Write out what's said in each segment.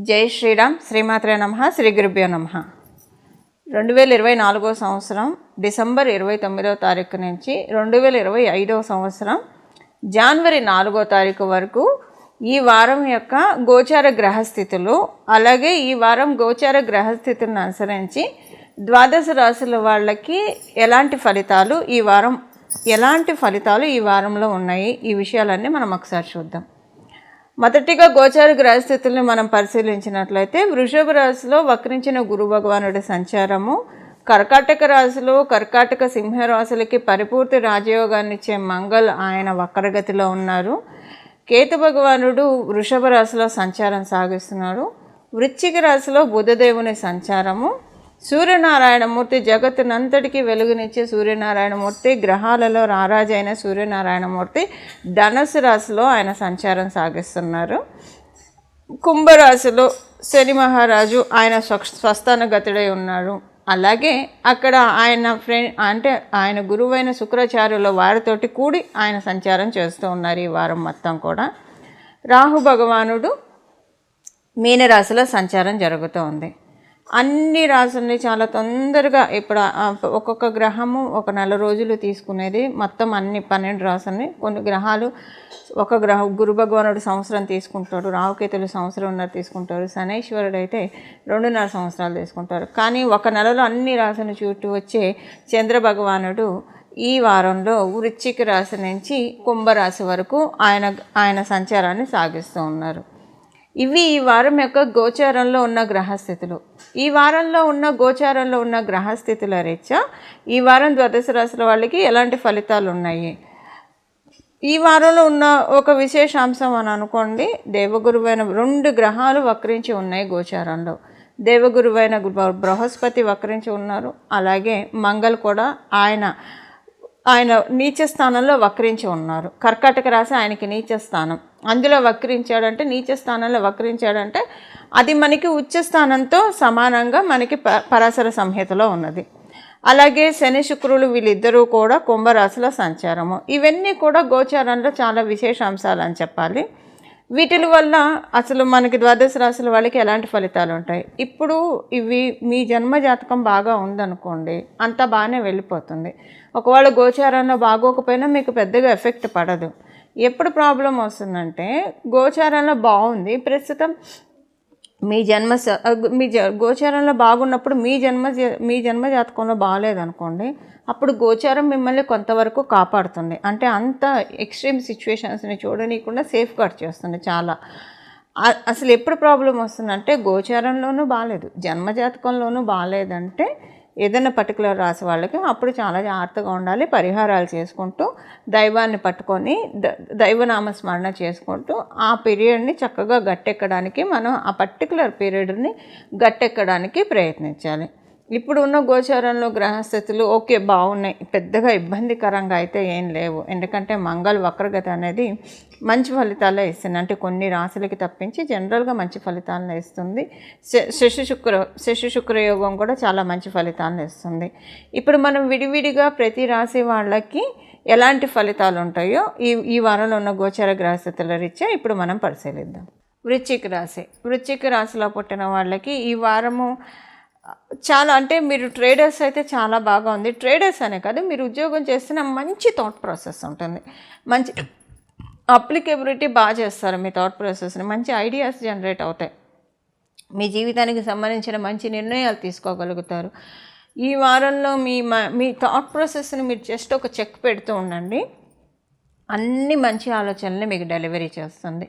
జై శ్రీరామ్. శ్రీమాత్రే నమః. శ్రీ గురుభ్యో నమః. 2024 సంవత్సరం డిసెంబర్ 29వ తారీఖు నుంచి 2025వ సంవత్సరం జనవరి 4వ తారీఖు వరకు ఈ వారం యొక్క గోచార గ్రహస్థితులు, అలాగే ఈ వారం గోచార గ్రహస్థితులను అనుసరించి ద్వాదశ రాశుల వాళ్ళకి ఎలాంటి ఫలితాలు ఈ వారంలో ఉన్నాయి, ఈ విషయాలన్నీ మనం ఒకసారి చూద్దాం. మొదటిగా గోచార గ్రహస్థితుల్ని మనం పరిశీలించినట్లయితే వృషభ రాశిలో వక్రించిన గురు భగవానుడి సంచారము, కర్కాటక రాశిలో కర్కాటక సింహరాశులకి పరిపూర్తి రాజయోగాన్ని ఇచ్చే మంగళ్ ఆయన వక్రగతిలో ఉన్నారు. కేతు భగవానుడు వృషభ రాశిలో సంచారం సాగిస్తున్నాడు. వృశ్చిక రాశిలో బుధదేవుని సంచారము, సూర్యనారాయణమూర్తి జగత్తునంతటికీ వెలుగునిచ్చే సూర్యనారాయణమూర్తి, గ్రహాలలో రారాజైన సూర్యనారాయణమూర్తి ధనుసు రాశిలో ఆయన సంచారం సాగిస్తున్నారు. కుంభరాశిలో శని మహారాజు ఆయన స్వస్థానగతుడై ఉన్నాడు. అలాగే అక్కడ ఆయన గురువైన శుక్రాచార్యుల వారితోటి కూడి ఆయన సంచారం చేస్తూ ఉన్నారు ఈ వారం మొత్తం కూడా. రాహు భగవానుడు మీనరాశిలో సంచారం జరుగుతూ ఉంది. అన్ని రాశుల్ని చాలా తొందరగా ఇప్పుడు ఒక్కొక్క గ్రహము ఒక నెల రోజులు తీసుకునేది, మొత్తం అన్ని 12 రాశుల్ని. కొన్ని గ్రహాలు గురు భగవానుడు సంవత్సరం తీసుకుంటాడు, రాహుకేతులు సంవత్సరంన్నర తీసుకుంటారు, శనైశ్వరుడు అయితే 2.5 సంవత్సరాలు తీసుకుంటారు. కానీ ఒక నెలలో అన్ని రాశులను చుట్టూ వచ్చే చంద్ర భగవానుడు ఈ వారంలో వృశ్చిక రాశి నుంచి కుంభరాశి వరకు ఆయన సంచారాన్ని సాగిస్తూ ఉన్నారు. ఇవి ఈ వారం యొక్క గోచారంలో ఉన్న గ్రహస్థితులు. ఈ వారంలో ఉన్న గోచారంలో ఉన్న గ్రహస్థితుల రీత్యా ఈ వారం ద్వాదశ రాశుల వాళ్ళకి ఎలాంటి ఫలితాలు ఉన్నాయి, ఈ వారంలో ఉన్న ఒక విశేషాంశం అని అనుకోండి. దేవగురువైన 2 గ్రహాలు వక్రించి ఉన్నాయి గోచారంలో. దేవగురువైన బృహస్పతి వక్రించి ఉన్నారు. అలాగే మంగళ్ కూడా ఆయన నీచ స్థానంలో వక్రించి ఉన్నారు. కర్కాటక రాశి ఆయనకి నీచ స్థానం. అందులో వక్రించాడంటే, నీచ స్థానంలో వక్రించాడంటే అది మనకి ఉచ్చ స్థానంతో సమానంగా మనకి పరాశర సంహితలో ఉన్నది. అలాగే శని శుక్రులు వీళ్ళిద్దరూ కూడా కుంభరాశిలో సంచారము. ఇవన్నీ కూడా గోచారంలో చాలా విశేషాంశాలు అని చెప్పాలి. వీటి వల్ల అసలు మనకి ద్వాదశ రాశుల వాళ్ళకి ఎలాంటి ఫలితాలు ఉంటాయి. ఇప్పుడు ఇవి మీ జన్మ జాతకం బాగా ఉందనుకోండి, అంతా బాగానే వెళ్ళిపోతుంది. ఒకవేళ గోచారంలో బాగోకపోయినా మీకు పెద్దగా ఎఫెక్ట్ పడదు. ఎప్పుడు ప్రాబ్లం వస్తుందంటే, గోచారంలో బాగుంది ప్రస్తుతం, గోచారంలో బాగున్నప్పుడు మీ జన్మ జాతకంలో బాగాలేదనుకోండి, అప్పుడు గోచారం మిమ్మల్ని కొంతవరకు కాపాడుతుంది. అంటే అంత ఎక్స్ట్రీమ్ సిచ్యువేషన్స్ని చూడనీయకుండా సేఫ్ గార్డ్ చేస్తుంది చాలా. అసలు ఎప్పుడు ప్రాబ్లం వస్తుందంటే, గోచారంలోనూ బాగాలేదు, జన్మజాతకంలోనూ బాగాలేదంటే ఏదైనా పర్టికులర్ రాశి వాళ్ళకి అప్పుడు చాలా జాగ్రత్తగా ఉండాలి. పరిహారాలు చేసుకుంటూ దైవాన్ని పట్టుకొని దైవనామస్మరణ చేసుకుంటూ ఆ పీరియడ్ని చక్కగా గట్టెక్కడానికి మనం ఆ పర్టికులర్ పీరియడ్ని గట్టెక్కడానికి ప్రయత్నించాలి. ఇప్పుడు ఉన్న గోచారంలో గ్రహస్థితులు ఓకే బాగున్నాయి, పెద్దగా ఇబ్బందికరంగా అయితే ఏం లేవు. ఎందుకంటే మంగళ వక్రగతి అనేది మంచి ఫలితాలే ఇస్తుంది. అంటే కొన్ని రాశులకి తప్పించి జనరల్గా మంచి ఫలితాలను ఇస్తుంది. శశి శుక్ర యోగం కూడా చాలా మంచి ఫలితాలను ఇస్తుంది. ఇప్పుడు మనం విడివిడిగా ప్రతి రాశి వాళ్ళకి ఎలాంటి ఫలితాలు ఉంటాయో ఈ వారంలో ఉన్న గోచార గ్రహస్థితుల రీత్యా ఇప్పుడు మనం పరిశీలిద్దాం. వృశ్చిక రాశిలో పుట్టిన వాళ్ళకి ఈ వారము చాలా, అంటే మీరు ట్రేడర్స్ అయితే చాలా బాగా ఉంది. ట్రేడర్స్ అనే కాదు, మీరు ఉద్యోగం చేస్తున్న మంచి థాట్ ప్రాసెస్ ఉంటుంది, మంచి అప్లికేబిలిటీ బాగా చేస్తారు. మీ థాట్ ప్రాసెస్ని మంచి ఐడియాస్ జనరేట్ అవుతాయి. మీ జీవితానికి సంబంధించిన మంచి నిర్ణయాలు తీసుకోగలుగుతారు. ఈ వారంలో మీ థాట్ ప్రాసెస్ని మీరు జస్ట్ ఒక చెక్ పెడుతూ ఉండండి, అన్ని మంచి ఆలోచనలు మీకు డెలివరీ చేస్తుంది.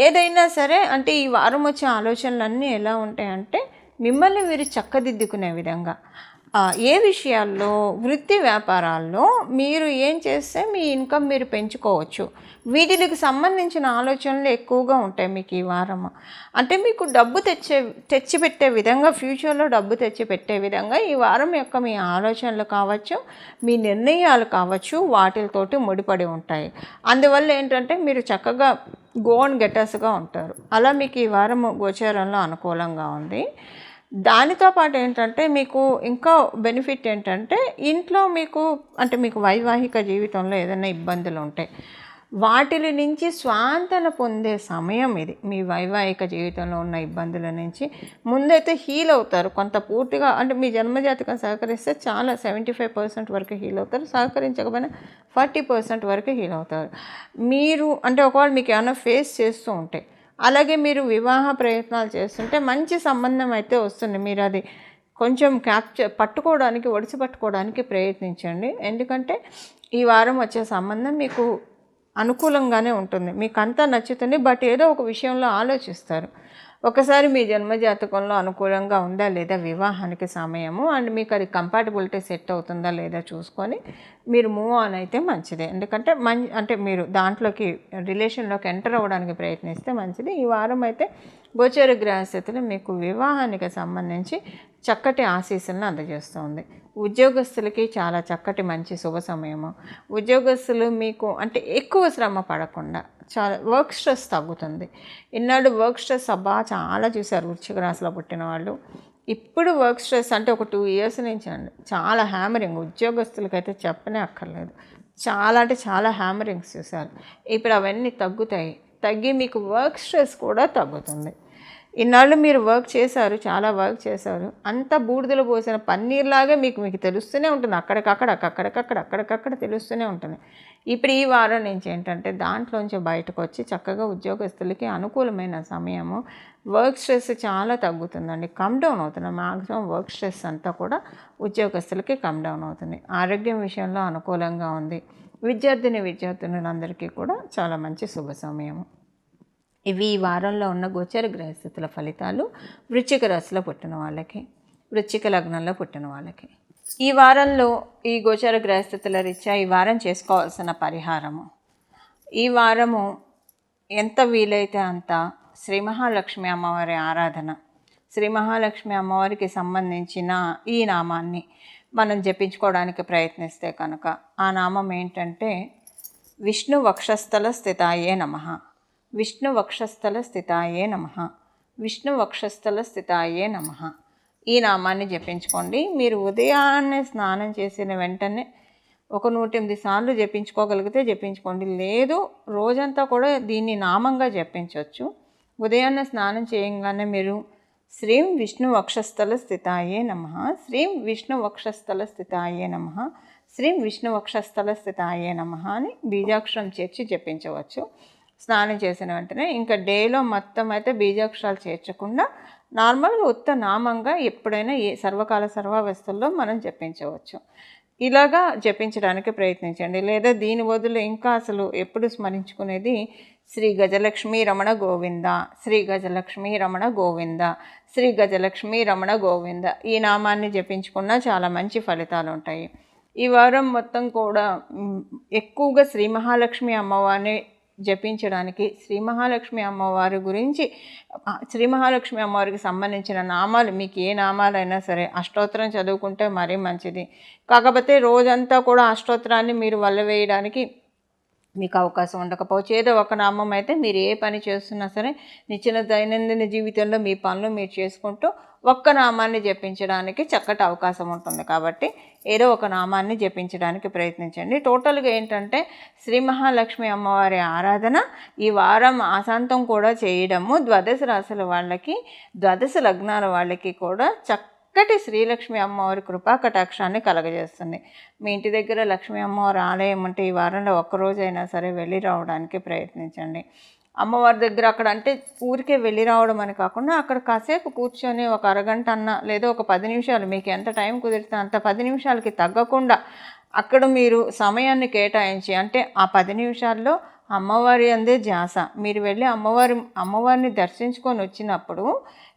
ఏదైనా సరే, అంటే ఈ వారం వచ్చే ఆలోచనలన్నీ ఎలా ఉంటాయంటే మిమ్మల్ని మీరు చక్కదిద్దుకునే విధంగా, ఏ విషయాల్లో, వృత్తి వ్యాపారాల్లో మీరు ఏం చేస్తే మీ ఇన్కమ్ మీరు పెంచుకోవచ్చు, వీటికి సంబంధించిన ఆలోచనలు ఎక్కువగా ఉంటాయి మీకు ఈ వారము. అంటే మీకు డబ్బు తెచ్చిపెట్టే విధంగా, ఫ్యూచర్లో డబ్బు తెచ్చిపెట్టే విధంగా ఈ వారం యొక్క మీ ఆలోచనలు కావచ్చు, మీ నిర్ణయాలు కావచ్చు, వాటితోటి ముడిపడి ఉంటాయి. అందువల్ల ఏంటంటే మీరు చక్కగా గో అండ్ గెటర్స్గా ఉంటారు. అలా మీకు ఈ వారం గోచారంలో అనుకూలంగా ఉంది. దానితో పాటు ఏంటంటే మీకు ఇంకా బెనిఫిట్ ఏంటంటే, ఇంట్లో మీకు వైవాహిక జీవితంలో ఏదైనా ఇబ్బందులు ఉంటాయి, వాటిలి నుంచి స్వాంతన పొందే సమయం ఇది. మీ వైవాహిక జీవితంలో ఉన్న ఇబ్బందుల నుంచి ముందైతే హీల్ అవుతారు. కొంత పూర్తిగా అంటే మీ జన్మజాతకం సహకరిస్తే చాలా 75% వరకు హీల్ అవుతారు. సహకరించకపోయినా 40% వరకు హీల్ అవుతారు. మీరు అంటే ఒకవేళ మీకు ఏమైనా ఫేస్ చేస్తూ ఉంటే, అలాగే మీరు వివాహ ప్రయత్నాలు చేస్తుంటే మంచి సంబంధం అయితే వస్తుంది. మీరు అది కొంచెం పట్టుకోవడానికి, ఒడిసి పట్టుకోవడానికి ప్రయత్నించండి. ఎందుకంటే ఈ వారం వచ్చే సంబంధం మీకు అనుకూలంగానే ఉంటుంది. మీకు అంతా నచ్చుతుంది. బట్ ఏదో ఒక విషయంలో ఆలోచిస్తారు. ఒకసారి మీ జన్మజాతకంలో అనుకూలంగా ఉందా లేదా వివాహానికి సమయము, అండ్ మీకు అది కంపాటబిలిటీ సెట్ అవుతుందా లేదా చూసుకొని మీరు మూవ్ ఆన్ అయితే మంచిదే. ఎందుకంటే అంటే మీరు దాంట్లోకి రిలేషన్లోకి ఎంటర్ అవ్వడానికి ప్రయత్నిస్తే మంచిది. ఈ వారం అయితే గోచర గ్రహస్థితులు మీకు వివాహానికి సంబంధించి చక్కటి ఆశీస్సులను అందజేస్తుంది. ఉద్యోగస్తులకి చాలా చక్కటి మంచి శుభ సమయము. ఉద్యోగస్తులు మీకు అంటే ఎక్కువ శ్రమ పడకుండా చాలా వర్క్ స్ట్రెస్ తగ్గుతుంది. ఇన్నాళ్ళు వర్క్ స్ట్రెస్ చాలా చూశారు వృశ్చిక రాశిలో పుట్టిన వాళ్ళు. ఇప్పుడు వర్క్ స్ట్రెస్ అంటే ఒక 2 years నుంచి అండి చాలా హ్యామరింగ్. ఉద్యోగస్తులకైతే చెప్పనే అక్కర్లేదు. చాలా అంటే చాలా హ్యామరింగ్స్ చూశారు. ఇప్పుడు అవన్నీ తగ్గుతాయి. తగ్గి మీకు వర్క్ స్ట్రెస్ కూడా తగ్గుతుంది. ఇన్నాళ్ళు మీరు వర్క్ చేశారు, చాలా వర్క్ చేశారు. అంతా బూడిదలో పోసిన పన్నీర్లాగా మీకు తెలుస్తూనే ఉంటుంది. అక్కడికక్కడ తెలుస్తూనే ఉంటుంది. ఇప్పుడు ఈ వారం నుంచి ఏంటంటే దాంట్లోంచి బయటకు వచ్చి చక్కగా ఉద్యోగస్తులకి అనుకూలమైన సమయము. వర్క్ స్ట్రెస్ చాలా తగ్గుతుందండి. కమ్ డౌన్ అవుతుంది. మ్యాక్సిమం వర్క్ స్ట్రెస్ అంతా కూడా ఉద్యోగస్తులకి కమ్ డౌన్ అవుతుంది. ఆరోగ్యం విషయంలో అనుకూలంగా ఉంది. విద్యార్థినులందరికీ కూడా చాలా మంచి శుభ సమయము. ఇవి ఈ వారంలో ఉన్న గోచర గ్రహస్థితుల ఫలితాలు వృశ్చిక రాశిలో పుట్టిన వాళ్ళకి, వృశ్చిక లగ్నంలో పుట్టిన వాళ్ళకి. ఈ వారంలో ఈ గోచర గ్రహస్థితుల రీత్యా ఈ వారం చేసుకోవాల్సిన పరిహారము, ఈ వారము ఎంత వీలైతే అంత శ్రీ మహాలక్ష్మి అమ్మవారి ఆరాధన. శ్రీ మహాలక్ష్మి అమ్మవారికి సంబంధించిన ఈ నామాన్ని మనం జపించుకోవడానికి ప్రయత్నిస్తే కనుక ఆ నామం ఏంటంటే విష్ణు వక్షస్థల స్థితాయే నమః, విష్ణు వక్షస్థల స్థితాయే నమః, విష్ణు వక్షస్థల స్థితాయే నమః. ఈ నామాన్ని జపించుకోండి. మీరు ఉదయాన్నే స్నానం చేసిన వెంటనే ఒక 108 సార్లు జపించుకోగలిగితే జపించుకోండి. లేదు రోజంతా కూడా దీన్ని నామంగా జపించవచ్చు. ఉదయాన్నే స్నానం చేయగానే మీరు శ్రీం విష్ణు వక్షస్థల స్థితాయే నమః, శ్రీం విష్ణు వక్షస్థల స్థితాయే నమః, శ్రీం విష్ణు వక్షస్థల స్థితాయే నమః అని బీజాక్షరం చేర్చి జపించవచ్చు. స్నానం చేసిన వెంటనే ఇంకా డేలో మొత్తం అయితే బీజాక్షరాలు చేర్చకుండా నార్మల్గా ఉత్త నామంగా ఎప్పుడైనా సర్వకాల సర్వావస్థల్లో మనం జపించవచ్చు. ఇలాగా జపించడానికి ప్రయత్నించండి. లేదా దీని బదులు ఇంకా అసలు ఎప్పుడు స్మరించుకునేది శ్రీ గజలక్ష్మీ రమణ గోవింద, శ్రీ గజలక్ష్మీ రమణ గోవింద, శ్రీ గజలక్ష్మీ రమణ గోవింద. ఈ నామాన్ని జపించుకున్నా చాలా మంచి ఫలితాలు ఉంటాయి. ఈ వారం మొత్తం కూడా ఎక్కువగా శ్రీ మహాలక్ష్మి అమ్మవారిని జపించడానికి, శ్రీ మహాలక్ష్మి అమ్మవారి గురించి, శ్రీ మహాలక్ష్మి అమ్మవారికి సంబంధించిన నామాలు మీకు ఏ నామాలైనా సరే అష్టోత్తరం చదువుకుంటే మరీ మంచిది. కాకపోతే రోజంతా కూడా అష్టోత్తరాన్ని మీరు వల్లవేయడానికి మీకు అవకాశం ఉండకపోవచ్చు. ఏదో ఒక నామం అయితే మీరు ఏ పని చేస్తున్నా సరే దైనందిన జీవితంలో మీ పనులు మీరు చేసుకుంటూ ఒక్క నామాన్ని జపించడానికి చక్కటి అవకాశం ఉంటుంది. కాబట్టి ఏదో ఒక నామాన్ని జపించడానికి ప్రయత్నించండి. టోటల్గా ఏంటంటే శ్రీ మహాలక్ష్మి అమ్మవారి ఆరాధన ఈ వారం ఆశాంతం కూడా చేయడము ద్వాదశ రాశుల వాళ్ళకి, ద్వాదశ లగ్నాల వాళ్ళకి కూడా చక్కటి శ్రీలక్ష్మి అమ్మవారి కృపా కటాక్షాన్ని కలగజేస్తుంది. మీ ఇంటి దగ్గర లక్ష్మీ అమ్మవారి ఆలయం ఉంటే ఈ వారంలో ఒక్కరోజైనా సరే వెళ్ళి రావడానికి ప్రయత్నించండి. అమ్మవారి దగ్గర అక్కడ అంటే ఊరికే వెళ్ళి రావడం అని కాకుండా అక్కడ కాసేపు కూర్చొని ఒక అరగంట అన్న లేదా ఒక 10 నిమిషాలు మీకు ఎంత టైం కుదిరితే అంత 10 నిమిషాలకి తగ్గకుండా అక్కడ మీరు సమయాన్ని కేటాయించి అంటే ఆ 10 నిమిషాల్లో అమ్మవారి అందే ధ్యాస. మీరు వెళ్ళి అమ్మవారిని దర్శించుకొని వచ్చినప్పుడు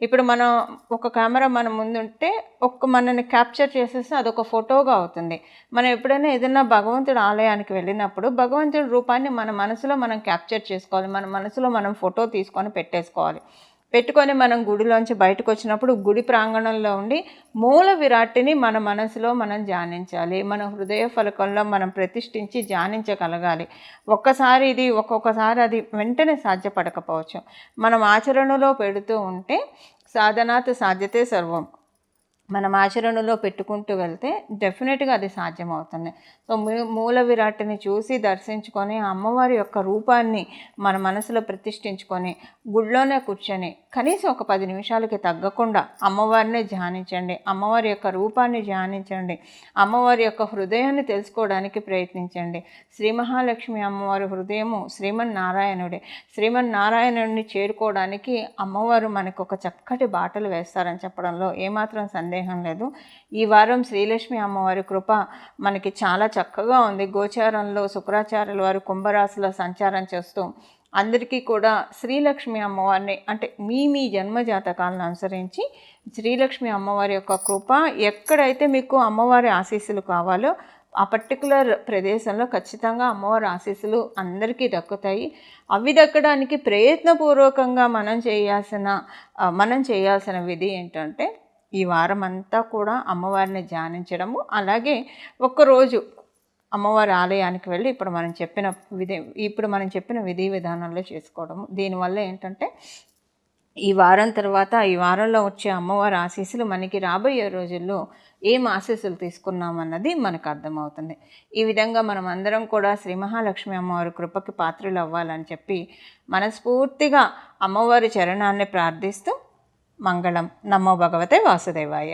ఇప్పుడు మనం ఒక కెమెరా మన ముందుంటే మనని క్యాప్చర్ చేసేస్తే అదొక ఫోటోగా అవుతుంది. మనం ఎప్పుడైనా ఏదైనా భగవంతుడి ఆలయానికి వెళ్ళినప్పుడు భగవంతుడి రూపాన్ని మన మనసులో మనం క్యాప్చర్ చేసుకోవాలి. మన మనసులో మనం ఫోటో తీసుకొని పెట్టుకొని మనం గుడిలోంచి బయటకు వచ్చినప్పుడు గుడి ప్రాంగణంలో ఉండి మూల విరాట్ని మన మనసులో మనం ధ్యానించాలి. మన హృదయ ఫలకంలో మనం ప్రతిష్ఠించి ధ్యానించగలగాలి. ఒక్కొక్కసారి అది వెంటనే సాధ్యపడకపోవచ్చు. మనం ఆచరణలో పెడుతూ ఉంటే సాధనాత్ సాధ్యతే సర్వం. మనం ఆచరణలో పెట్టుకుంటూ వెళ్తే డెఫినెట్గా అది సాధ్యమవుతుంది. సో మూల విరాట్ని చూసి దర్శించుకొని ఆ అమ్మవారి యొక్క రూపాన్ని మన మనసులో ప్రతిష్ఠించుకొని గుడిలోనే కూర్చొని కనీసం ఒక 10 నిమిషాలకి తగ్గకుండా అమ్మవారినే ధ్యానించండి, అమ్మవారి యొక్క రూపాన్ని ధ్యానించండి, అమ్మవారి యొక్క హృదయాన్ని తెలుసుకోవడానికి ప్రయత్నించండి. శ్రీ మహాలక్ష్మి అమ్మవారి హృదయము శ్రీమన్నారాయణుడే. శ్రీమన్నారాయణుడిని చేరుకోవడానికి అమ్మవారు మనకు ఒక చక్కటి బాటలు వేస్తారని చెప్పడంలో ఏమాత్రం సందేహం లేదు. ఈ వారం శ్రీలక్ష్మి అమ్మవారి కృప మనకి చాలా చక్కగా ఉంది. గోచారంలో శుక్రాచార్యుల వారు కుంభరాశిలో సంచారం చేస్తూ అందరికీ కూడా శ్రీలక్ష్మి అమ్మవారిని అంటే మీ జన్మ జాతకాలను అనుసరించి శ్రీలక్ష్మి అమ్మవారి యొక్క కృప ఎక్కడైతే మీకు అమ్మవారి ఆశీస్సులు కావాలో ఆ పర్టికులర్ ప్రదేశంలో ఖచ్చితంగా అమ్మవారి ఆశీస్సులు అందరికీ దక్కుతాయి. అవి దక్కడానికి ప్రయత్నపూర్వకంగా మనం చేయాల్సిన విధి ఏంటంటే ఈ వారం అంతా కూడా అమ్మవారిని ధ్యానించడము, అలాగే ఒక్కరోజు అమ్మవారి ఆలయానికి వెళ్ళి ఇప్పుడు మనం చెప్పిన విధి విధానాల్లో చేసుకోవడము. దీనివల్ల ఏంటంటే ఈ వారం తర్వాత ఈ వారంలో వచ్చే అమ్మవారి ఆశీస్సులు మనకి రాబోయే రోజుల్లో ఏం ఆశీస్సులు తీసుకున్నామన్నది మనకు అర్థమవుతుంది. ఈ విధంగా మనం అందరం కూడా శ్రీ మహాలక్ష్మి అమ్మవారి కృపకి పాత్రలు అవ్వాలని చెప్పి మనస్ఫూర్తిగా అమ్మవారి చరణాన్ని ప్రార్థిస్తూ మంగళం. నమో భగవతే వాసుదేవాయ.